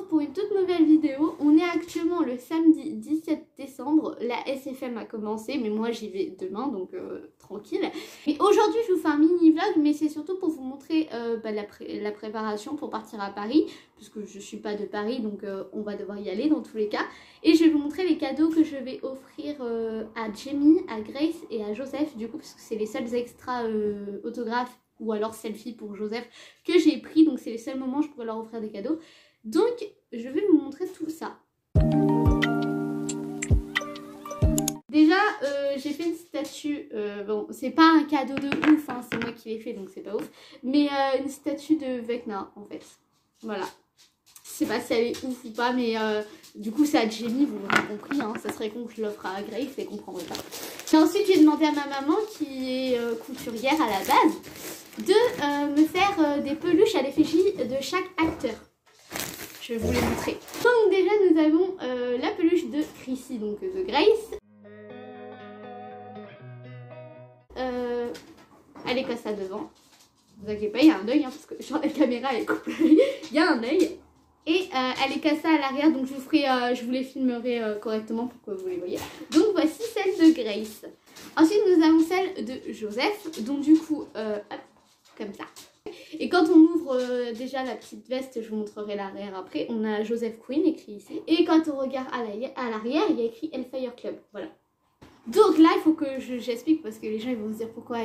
pour une toute nouvelle vidéo. On est actuellement le samedi 17 décembre, la SFM a commencé mais moi j'y vais demain donc tranquille. Et aujourd'hui je vous fais un mini vlog mais c'est surtout pour vous montrer la préparation pour partir à Paris puisque je suis pas de Paris donc on va devoir y aller dans tous les cas. Et je vais vous montrer les cadeaux que je vais offrir à Jamie, à Grace et à Joseph du coup parce que c'est les seuls extras autographes ou alors selfie pour Joseph que j'ai pris, donc c'est les seuls moments où je pourrais leur offrir des cadeaux. Donc je vais vous montrer tout ça. Déjà j'ai fait une statue, bon c'est pas un cadeau de ouf, hein, c'est moi qui l'ai fait donc c'est pas ouf, mais une statue de Vecna en fait, voilà. Je sais pas si elle est ouf ou pas mais du coup c'est à Jamie, vous l'avez compris, hein, ça serait con que je l'offre à Grace et comprendrait pas. Et ensuite j'ai demandé à ma maman qui est couturière à la base de me faire des peluches à l'effigie de chaque acteur. Je vais vous les montrer. Donc déjà nous avons la peluche de Chrissy, donc de Grace. Elle est comme ça devant. Ne vous inquiétez pas, il y a un œil, hein, parce que genre la caméra elle coupe l'œil. Il y a un œil. Et elle est cassée à l'arrière, donc je vous les filmerai correctement pour que vous les voyez. Donc voici celle de Grace. Ensuite nous avons celle de Joseph, donc du coup, hop, comme ça. Et quand on ouvre déjà la petite veste, je vous montrerai l'arrière après, on a Joseph Queen écrit ici. Et quand on regarde à l'arrière, il y a écrit Hellfire Club, voilà. Donc là, il faut que j'explique parce que les gens ils vont se dire pourquoi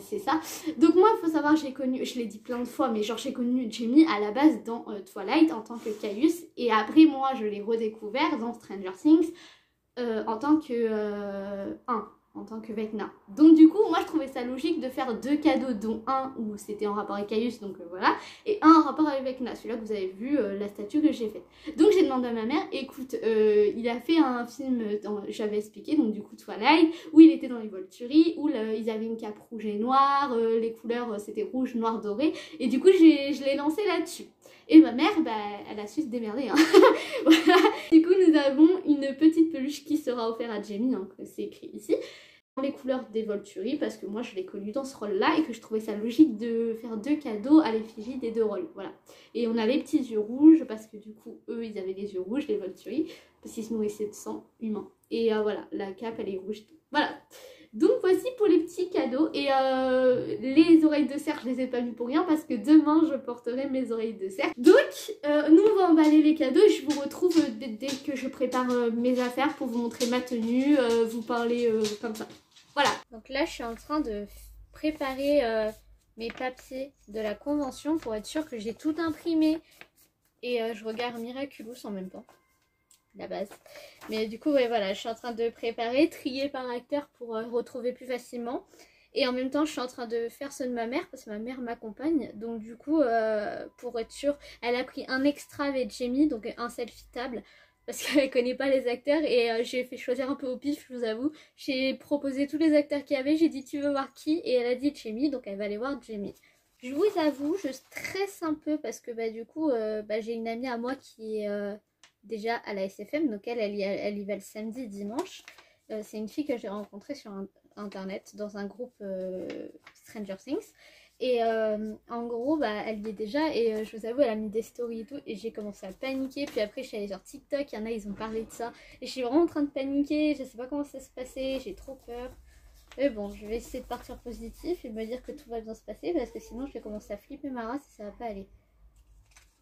c'est ça. Donc moi, il faut savoir, j'ai connu, je l'ai dit plein de fois, mais genre j'ai connu Jamie à la base dans Twilight en tant que Caius. Et après, moi, je l'ai redécouvert dans Stranger Things en tant que Vecna. Donc du coup, moi je trouvais ça logique de faire deux cadeaux, dont un où c'était en rapport avec Caius, donc voilà, et un en rapport avec Vecna, celui-là que vous avez vu, la statue que j'ai faite. Donc j'ai demandé à ma mère, écoute, il a fait un film, j'avais expliqué, donc du coup Twilight, où il était dans les Volturi, où ils avaient une cape rouge et noire, les couleurs c'était rouge, noir, doré, et du coup je l'ai lancé là-dessus. Et ma mère, bah, elle a su se démerder. Hein. Voilà. Du coup, nous avons une petite peluche qui sera offerte à Jamie, hein, c'est écrit ici. Dans les couleurs des Volturi, parce que moi je l'ai connu dans ce rôle-là et que je trouvais ça logique de faire deux cadeaux à l'effigie des deux rôles. Voilà. Et on a les petits yeux rouges, parce que du coup, eux, ils avaient les yeux rouges, les Volturi, parce qu'ils se nourrissaient de sang humain. Et voilà, la cape, elle est rouge. Voilà. Donc voici pour les petits cadeaux et les oreilles de cerf je les ai pas mis pour rien parce que demain je porterai mes oreilles de cerf. Donc nous on va emballer les cadeaux et je vous retrouve dès que je prépare mes affaires pour vous montrer ma tenue, vous parler comme ça. Voilà. Donc là je suis en train de préparer mes papiers de la convention pour être sûre que j'ai tout imprimé et je regarde Miraculous en même temps. La base, mais du coup ouais voilà, je suis en train de préparer, trier par acteur pour retrouver plus facilement et en même temps je suis en train de faire ceux de ma mère parce que ma mère m'accompagne, donc du coup pour être sûre, elle a pris un extra avec Jamie, donc un selfie table parce qu'elle connaît pas les acteurs et j'ai fait choisir un peu au pif, je vous avoue. J'ai proposé tous les acteurs qu'il y avait, j'ai dit tu veux voir qui et elle a dit Jamie, donc elle va aller voir Jamie. Je vous avoue, je stresse un peu parce que bah du coup j'ai une amie à moi qui est déjà à la SFM, donc elle y va le samedi et dimanche. C'est une fille que j'ai rencontrée sur internet dans un groupe Stranger Things et en gros bah, elle y est déjà et je vous avoue elle a mis des stories et tout et j'ai commencé à paniquer, puis après je suis allée sur TikTok, il y en a ils ont parlé de ça et je suis vraiment en train de paniquer, je sais pas comment ça va se passer, j'ai trop peur. Mais bon, je vais essayer de partir positif et me dire que tout va bien se passer parce que sinon je vais commencer à flipper ma race et ça va pas aller.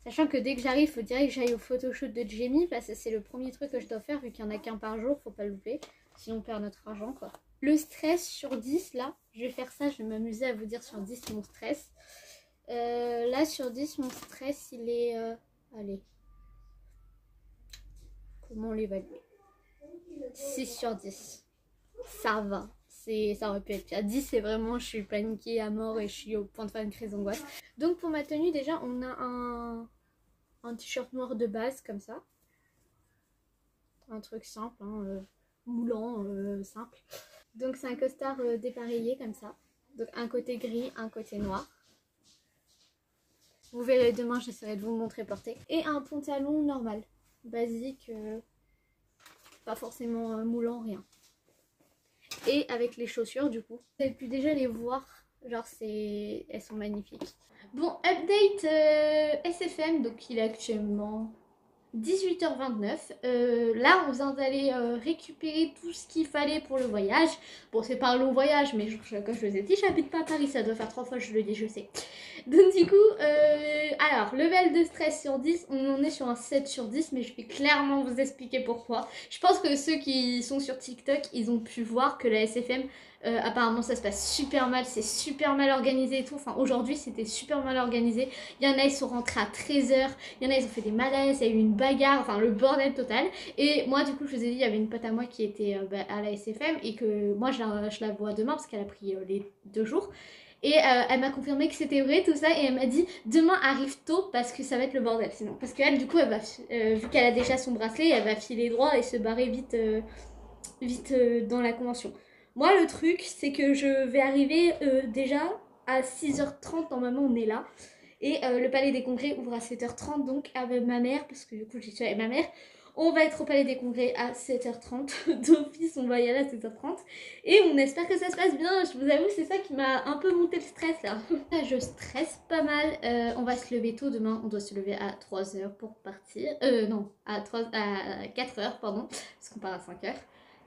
Sachant que dès que j'arrive, il faut direct que j'aille au photoshoot de Jamie parce que c'est le premier truc que je dois faire vu qu'il n'y en a qu'un par jour, faut pas le louper. Sinon on perd notre argent quoi. Le stress sur 10 là, je vais faire ça, je vais m'amuser à vous dire sur 10 mon stress. Là sur 10 mon stress il est... allez. Comment l'évaluer? 6 sur 10. Ça va. Ça aurait pu être pire. 10 c'est vraiment je suis paniquée à mort et je suis au point de faire une crise d'angoisse. Donc pour ma tenue déjà on a un t-shirt noir de base comme ça. Un truc simple, hein, moulant, simple. Donc c'est un costard dépareillé comme ça. Donc un côté gris, un côté noir. Vous verrez demain, j'essaierai de vous le montrer porté. Et un pantalon normal, basique, pas forcément moulant, rien. Et avec les chaussures du coup. Vous avez pu déjà les voir, genre elles sont magnifiques. Bon, update SFM, donc il est actuellement 18h29. Là, on vient d'aller récupérer tout ce qu'il fallait pour le voyage. Bon, c'est pas un long voyage, mais comme je vous ai dit, j'habite pas à Paris, ça doit faire 3 fois que je le dis, je sais. Donc du coup, alors, level de stress sur 10, on en est sur un 7 sur 10, mais je vais clairement vous expliquer pourquoi. Je pense que ceux qui sont sur TikTok, ils ont pu voir que la SFM, apparemment ça se passe super mal, c'est super mal organisé et tout. Enfin, aujourd'hui, c'était super mal organisé. Il y en a, ils sont rentrés à 13h, il y en a, ils ont fait des malaises, il y a eu une bagarre, enfin le bordel total. Et moi, du coup, je vous ai dit, il y avait une pote à moi qui était à la SFM et que moi, je la vois demain parce qu'elle a pris les 2 jours. Et elle m'a confirmé que c'était vrai tout ça et elle m'a dit demain arrive tôt parce que ça va être le bordel sinon. Parce qu'elle du coup elle va, vu qu'elle a déjà son bracelet, elle va filer droit et se barrer vite dans la convention. Moi le truc c'est que je vais arriver déjà à 6h30, normalement on est là. Et le palais des congrès ouvre à 7h30 donc avec ma mère, parce que du coup j'y suis avec ma mère. On va être au palais des congrès à 7h30. D'office, on va y aller à 7h30. Et on espère que ça se passe bien. Je vous avoue, c'est ça qui m'a un peu monté le stress là. Je stresse pas mal. On va se lever tôt demain. On doit se lever à 3h pour partir. Non, à 4h, pardon. Parce qu'on part à 5h.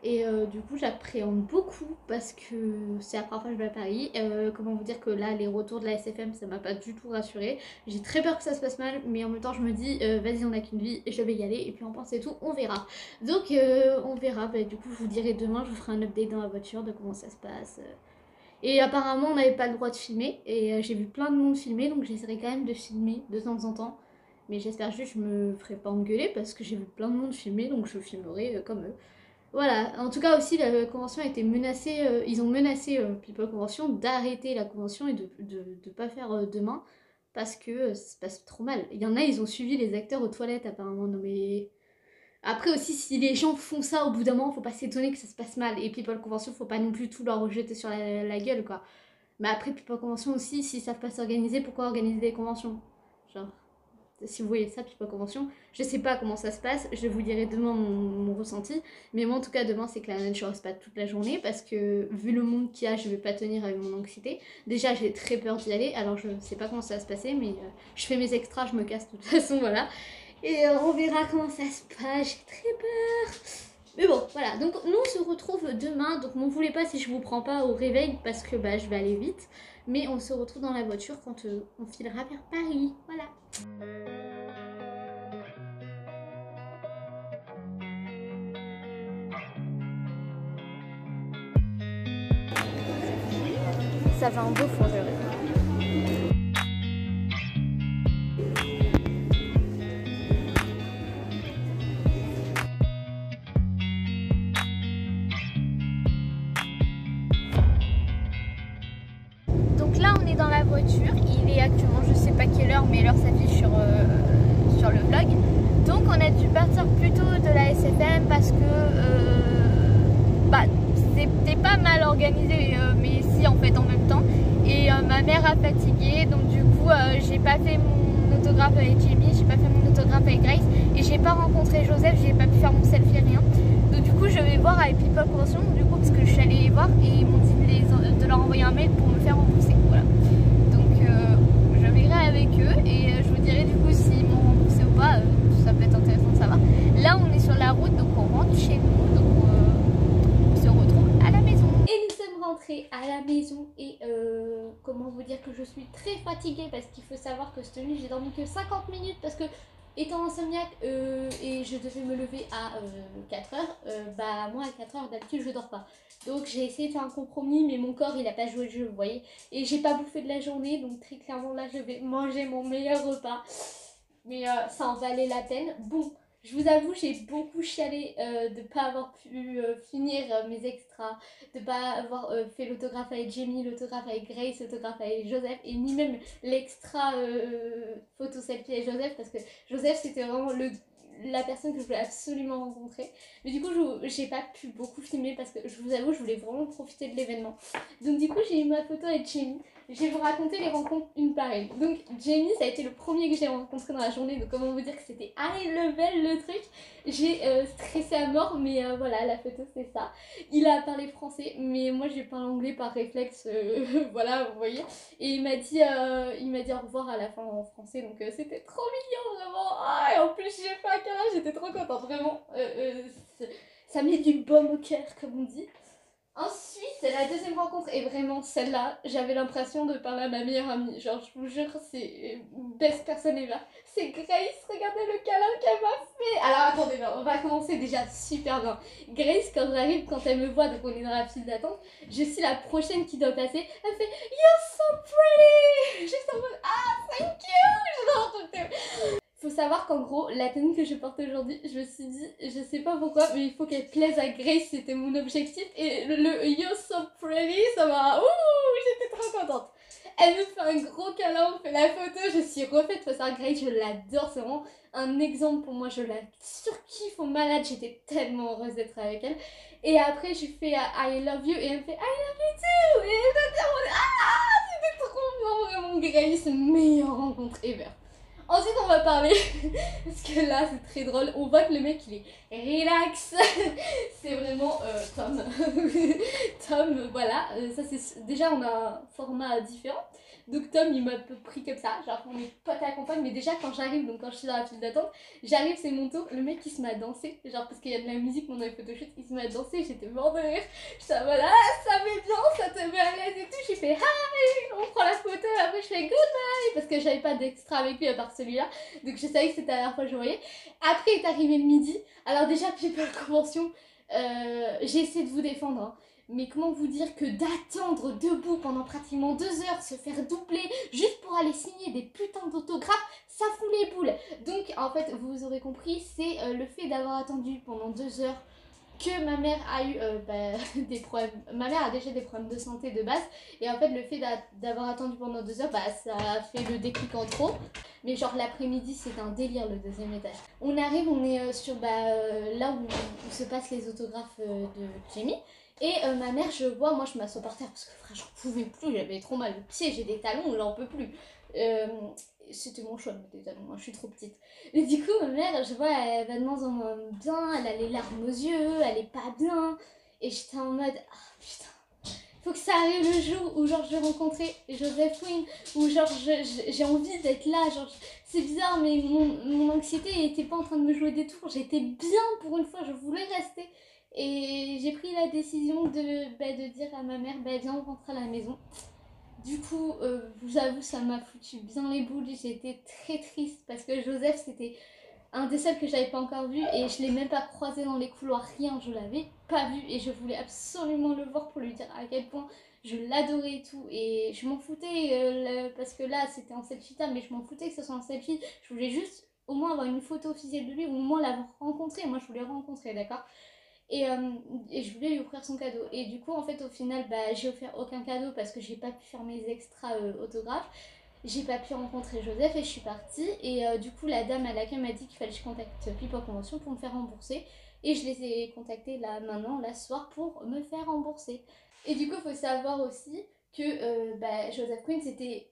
Et du coup j'appréhende beaucoup parce que c'est la première fois que je vais à Paris. Comment vous dire que là les retours de la SFM ça m'a pas du tout rassurée. J'ai très peur que ça se passe mal mais en même temps je me dis vas-y on a qu'une vie, je vais y aller et puis on pense et tout, on verra. Donc on verra, bah, du coup je vous dirai demain, je vous ferai un update dans la voiture de comment ça se passe. Et apparemment on n'avait pas le droit de filmer et j'ai vu plein de monde filmer donc j'essaierai quand même de filmer de temps en temps. Mais j'espère juste que je me ferai pas engueuler parce que j'ai vu plein de monde filmer donc je filmerai comme eux. Voilà, en tout cas aussi la convention a été menacée, ils ont menacé People Convention d'arrêter la convention et de pas faire demain parce que ça se passe trop mal. Il y en a, ils ont suivi les acteurs aux toilettes apparemment, non mais... Après aussi, si les gens font ça au bout d'un moment, faut pas s'étonner que ça se passe mal. Et People Convention, faut pas non plus tout leur rejeter sur la gueule quoi. Mais après People Convention aussi, s'ils savent pas s'organiser, pourquoi organiser des conventions? Genre... Si vous voyez ça, People Convention, je sais pas comment ça se passe, je vous dirai demain mon ressenti, mais moi en tout cas demain c'est clair et je reste pas toute la journée parce que vu le monde qu'il y a, je vais pas tenir avec mon anxiété. Déjà j'ai très peur d'y aller, alors je sais pas comment ça va se passer, mais je fais mes extras, je me casse de toute façon, voilà. Et on verra comment ça se passe, j'ai très peur. Mais bon, voilà, donc nous on se retrouve demain, donc m'en voulez pas si je vous prends pas au réveil parce que bah je vais aller vite. Mais on se retrouve dans la voiture quand on filera vers Paris, voilà. Ça fait un beau four, je Donc là on est dans la voiture, il est actuellement je sais pas quelle heure mais l'heure s'affiche sur le vlog. Donc on a dû partir plus tôt de la SFM parce que bah, c'était pas mal organisé mais si en fait en même temps. Et ma mère a fatigué donc du coup j'ai pas fait mon autographe avec Jamie, j'ai pas fait mon autographe avec Grace et j'ai pas rencontré Joseph, j'ai pas pu faire mon selfie rien. Donc du coup je vais voir avec People Convention du coup parce que je suis allée les voir et ils m'ont dit de leur envoyer un mail pour me faire rembourser. Voilà. Donc je verrai avec eux et je vous dirai du coup s'ils m'ont remboursé ou pas, ça peut être intéressant de savoir. Là on est sur la route donc on rentre chez nous, donc on se retrouve à la maison. Et nous sommes rentrés à la maison et comment vous dire que je suis très fatiguée parce qu'il faut savoir que cette nuit j'ai dormi que 50 minutes parce que étant insomniaque et je devais me lever à 4h, bah moi à 4h d'habitude je dors pas. Donc j'ai essayé de faire un compromis mais mon corps il a pas joué le jeu vous voyez. Et j'ai pas bouffé de la journée donc très clairement là je vais manger mon meilleur repas. Mais ça en valait la peine. Bon, je vous avoue j'ai beaucoup chialé de pas avoir pu finir mes extras, de pas avoir fait l'autographe avec Jamie, l'autographe avec Grace, l'autographe avec Joseph et ni même l'extra photo selfie avec Joseph parce que Joseph c'était vraiment la personne que je voulais absolument rencontrer. Mais du coup, j'ai pas pu beaucoup filmer parce que je vous avoue, je voulais vraiment profiter de l'événement. Donc du coup, j'ai eu ma photo avec Jamie. Je vais vous raconter les rencontres une par une. Donc Jamie, ça a été le premier que j'ai rencontré dans la journée. Donc comment vous dire que c'était high level le truc. J'ai stressé à mort, mais voilà, la photo c'est ça. Il a parlé français, mais moi j'ai parlé anglais par réflexe. Voilà, vous voyez. Et il m'a dit au revoir à la fin en français. Donc c'était trop mignon, vraiment. Ah, et en plus j'ai fait un câlin, j'étais trop contente, vraiment. Ça met du baume au cœur, comme on dit. Ensuite, la deuxième rencontre, et vraiment celle-là, j'avais l'impression de parler à ma meilleure amie. Genre, je vous jure, c'est best personne ever. C'est Grace, regardez le câlin qu'elle m'a fait. Alors attendez, non, on va commencer déjà super bien. Grace, quand j'arrive, quand elle me voit, donc on est dans la file d'attente, je suis la prochaine qui doit passer. Elle fait You're so pretty. Juste en mode Ah, thank you. Genre, faut savoir qu'en gros, la tenue que je porte aujourd'hui, je me suis dit, je sais pas pourquoi, mais il faut qu'elle plaise à Grace, c'était mon objectif. Et le You're so pretty, ça m'a... Ouh, j'étais trop contente. Elle me fait un gros câlin, on fait la photo, je suis refaite face à Grace, je l'adore, c'est vraiment un exemple pour moi, je la surkiffe au malade, j'étais tellement heureuse d'être avec elle. Et après, je fais I love you, et elle me fait I love you too. Et c'était trop bien, vraiment Grace, meilleure rencontre ever. Ensuite, on va parler, parce que là, c'est très drôle. On voit que le mec, il est relax. C'est vraiment Tom. Tom, voilà. Ça, c'est déjà, on a un format différent. Donc, Tom, il m'a pris comme ça. Genre, on est potes à la campagne. Mais déjà, quand j'arrive, donc quand je suis dans la file d'attente, j'arrive, c'est mon tour. Le mec, il se met à danser. Genre, parce qu'il y a de la musique pendant les photoshoot, il se met à danser. J'étais mort de rire. J'étais voilà, ça met bien, ça te met à l'aise et tout. J'ai fait hi, on prend la photo. Après, je fais good. Parce que j'avais pas d'extra avec lui à part celui-là, donc je savais que c'était la dernière fois que je voyais. Après est arrivé le midi, alors déjà PayPal convention, j'ai essayé de vous défendre, hein. Mais comment vous dire que d'attendre debout pendant pratiquement 2 heures, se faire doubler juste pour aller signer des putains d'autographes, ça fout les boules. Donc en fait, vous aurez compris, c'est le fait d'avoir attendu pendant 2 heures que ma mère a eu des problèmes. Ma mère a déjà des problèmes de santé de base. Et en fait, le fait d'avoir attendu pendant 2 heures, ça a fait le déclic en trop. Mais genre l'après-midi, c'est un délire le deuxième étage. On arrive, on est sur là où se passent les autographes de Jamie. Et ma mère, je vois, moi je m'assois par terre parce que frère, j'en pouvais plus, j'avais trop mal au pied, j'ai des talons, j'en peux plus. C'était mon choix de mettre des talons, moi je suis trop petite. Et du coup, ma mère, je vois, elle va de moins en moins bien, elle a les larmes aux yeux, elle est pas bien. Et j'étais en mode, ah putain, faut que ça arrive le jour où genre je vais rencontrer Joséphine, où genre j'ai envie d'être là, genre c'est bizarre mais mon anxiété était pas en train de me jouer des tours, j'étais bien pour une fois, je voulais rester. Et j'ai pris la décision de dire à ma mère, viens on rentre à la maison. Du coup, je vous avoue, ça m'a foutu bien les boules, j'étais très triste parce que Joseph c'était un des seuls que j'avais pas encore vu et je l'ai même pas croisé dans les couloirs, rien, je l'avais pas vu et je voulais absolument le voir pour lui dire à quel point je l'adorais et tout. Et je m'en foutais parce que là c'était en selfie time, mais je m'en foutais que ce soit en selfie, je voulais juste au moins avoir une photo officielle de lui ou au moins l'avoir rencontré. Moi je voulais rencontrer, d'accord. Et je voulais lui offrir son cadeau. Et du coup, en fait, au final, j'ai offert aucun cadeau parce que j'ai pas pu faire mes extras autographes. J'ai pas pu rencontrer Joseph et je suis partie. Et du coup, la dame à laquelle m'a dit qu'il fallait que je contacte People Convention pour me faire rembourser. Et je les ai contactés là maintenant, là ce soir, pour me faire rembourser. Et du coup, il faut savoir aussi que Joseph Quinn, c'était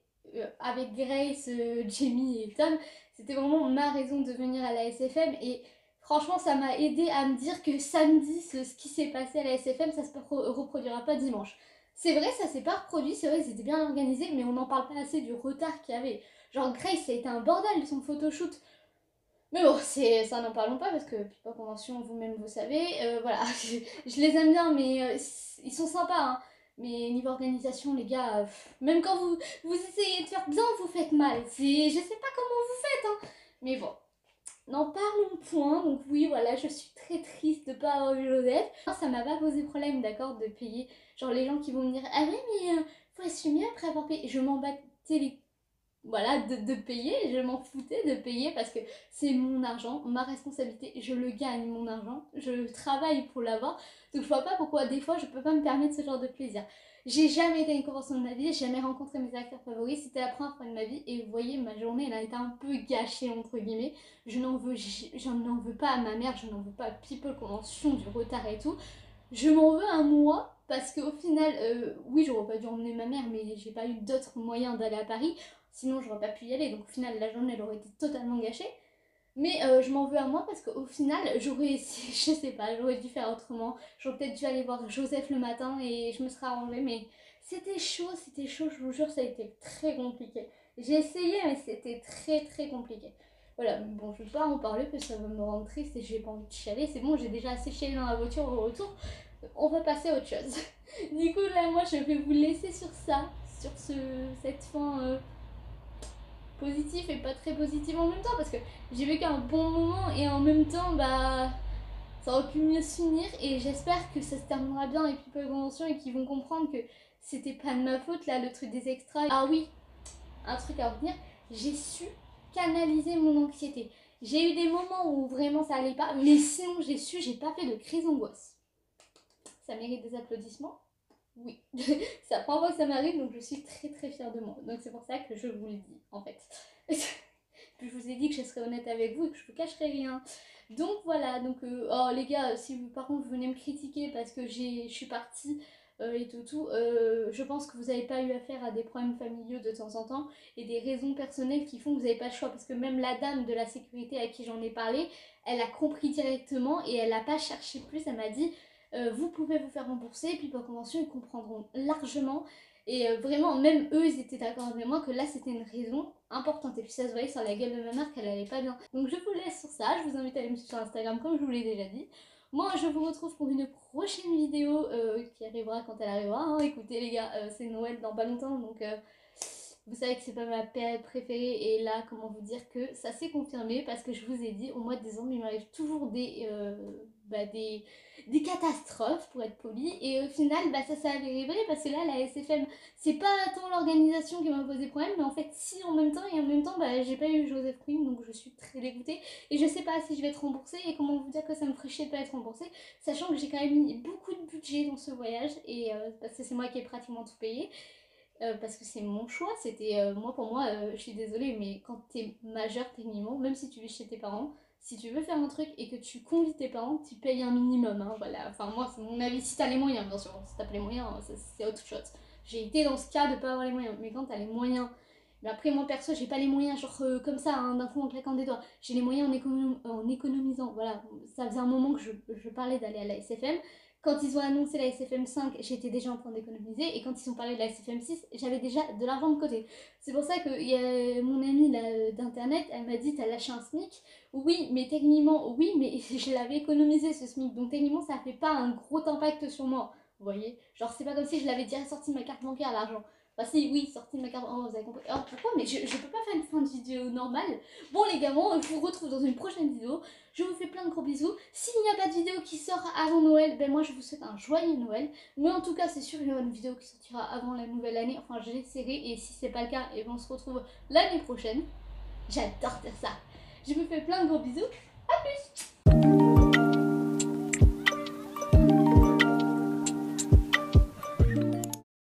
avec Grace, Jamie et Tom, c'était vraiment ma raison de venir à la SFM. Et franchement, ça m'a aidé à me dire que samedi, ce qui s'est passé à la SFM, ça se reproduira pas dimanche. C'est vrai, ça s'est pas reproduit, c'est vrai, c'était bien organisé, mais on n'en parle pas assez du retard qu'il y avait. Genre, Grace, ça a été un bordel son photoshoot. Mais bon, ça n'en parlons pas parce que People Convention, vous-même vous savez, voilà, je les aime bien, mais ils sont sympas, hein. Mais niveau organisation, les gars, même quand vous essayez de faire bien, vous faites mal. Je sais pas comment vous faites, hein. Mais bon. N'en parlons point, donc oui voilà, je suis très triste de pas avoir eu Joseph. Ça m'a pas posé problème, d'accord, de payer. Genre les gens qui vont me dire ah oui mais faut assumer après avoir payé. Je m'en battais les... Voilà, de payer, je m'en foutais de payer parce que c'est mon argent, ma responsabilité, je le gagne mon argent, je travaille pour l'avoir. Donc je vois pas pourquoi des fois je peux pas me permettre ce genre de plaisir. J'ai jamais été à une convention de ma vie, j'ai jamais rencontré mes acteurs favoris, c'était la première fois de ma vie et vous voyez ma journée elle a été un peu gâchée entre guillemets. Je n'en veux pas à ma mère, je n'en veux pas à People Convention du retard et tout. Je m'en veux à moi parce qu'au final, oui j'aurais pas dû emmener ma mère mais j'ai pas eu d'autres moyens d'aller à Paris, sinon j'aurais pas pu y aller donc au final la journée elle aurait été totalement gâchée. Mais je m'en veux à moi parce qu'au final, j'aurais, je sais pas, j'aurais dû faire autrement. J'aurais peut-être dû aller voir Joseph le matin et je me serais arrangée, mais c'était chaud, je vous jure, ça a été très compliqué. J'ai essayé, mais c'était très très compliqué. Voilà, bon, je vais pas en parler parce que ça va me rendre triste et j'ai pas envie de chialer. C'est bon, j'ai déjà assez chialé dans la voiture au retour. On va passer à autre chose. Du coup, là, moi, je vais vous laisser sur ça, sur cette fin. Positif et pas très positif en même temps parce que j'ai vécu un bon moment et en même temps bah ça aurait pu mieux se finir et j'espère que ça se terminera bien avec People Convention et qu'ils vont comprendre que c'était pas de ma faute là le truc des extras. Ah oui, un truc à retenir, j'ai su canaliser mon anxiété. J'ai eu des moments où vraiment ça allait pas mais sinon j'ai pas fait de crise d'angoisse. Ça mérite des applaudissements. Oui, c'est la première fois que ça m'arrive donc je suis très très fière de moi. Donc c'est pour ça que je vous le dis en fait. Puis je vous ai dit que je serais honnête avec vous et que je vous cacherai rien. Donc voilà, donc oh les gars, si vous, par contre vous venez me critiquer parce que je suis partie et tout, je pense que vous n'avez pas eu affaire à des problèmes familiaux de temps en temps et des raisons personnelles qui font que vous n'avez pas le choix. Parce que même la dame de la sécurité à qui j'en ai parlé, elle a compris directement et elle n'a pas cherché plus, elle m'a dit... vous pouvez vous faire rembourser, puis par convention ils comprendront largement et vraiment même eux ils étaient d'accord avec moi que là c'était une raison importante et puis ça se voyait sur la gueule de ma mère qu'elle allait pas bien. Donc je vous laisse sur ça, je vous invite à aller me suivre sur Instagram comme je vous l'ai déjà dit. Moi je vous retrouve pour une prochaine vidéo qui arrivera quand elle arrivera, hein. Écoutez les gars, c'est Noël dans pas longtemps donc vous savez que c'est pas ma période préférée et là comment vous dire que ça s'est confirmé parce que je vous ai dit au mois de décembre il m'arrive toujours des catastrophes pour être poli et au final bah ça s'est avéré vrai parce que là la SFM c'est pas tant l'organisation qui m'a posé problème mais en fait si en même temps et en même temps bah j'ai pas eu Joseph Queen donc je suis très dégoûtée et je sais pas si je vais être remboursée et comment vous dire que ça me ferait chier de pas être remboursée sachant que j'ai quand même mis beaucoup de budget dans ce voyage et parce que c'est moi qui ai pratiquement tout payé. Parce que c'est mon choix, c'était moi pour moi, je suis désolée, mais quand t'es majeur techniquement, même si tu vis chez tes parents, si tu veux faire un truc et que tu convies tes parents, tu payes un minimum, hein, voilà. Enfin moi c'est mon avis, si t'as les moyens, bien sûr, si t'as pas les moyens, c'est autre chose. J'ai été dans ce cas de pas avoir les moyens, mais quand t'as les moyens, mais après moi perso j'ai pas les moyens genre comme ça, hein, d'un coup en claquant des doigts, j'ai les moyens en économisant, voilà. Ça faisait un moment que je parlais d'aller à la SFM. Quand ils ont annoncé la SFM 5, j'étais déjà en train d'économiser. Et quand ils ont parlé de la SFM 6, j'avais déjà de l'argent de côté. C'est pour ça que y a mon amie d'internet, elle m'a dit t'as lâché un SMIC. Oui, mais techniquement, oui, mais je l'avais économisé ce SMIC. Donc techniquement, ça fait pas un gros impact sur moi. Vous voyez? Genre, c'est pas comme si je l'avais déjà sorti de ma carte bancaire l'argent. Enfin, si, oui, sorti de ma carte. Oh, vous avez compris. Alors pourquoi? Mais je peux pas faire une fin de vidéo normale. Bon, les gamins, je vous retrouve dans une prochaine vidéo. Je vous fais plein de gros bisous. S'il n'y a pas de vidéo qui sort avant Noël, ben moi je vous souhaite un joyeux Noël. Mais en tout cas, c'est sûr qu'il y aura une vidéo qui sortira avant la nouvelle année. Enfin, j'essaierai. Et si c'est pas le cas, et ben on se retrouve l'année prochaine. J'adore faire ça. Je vous fais plein de gros bisous.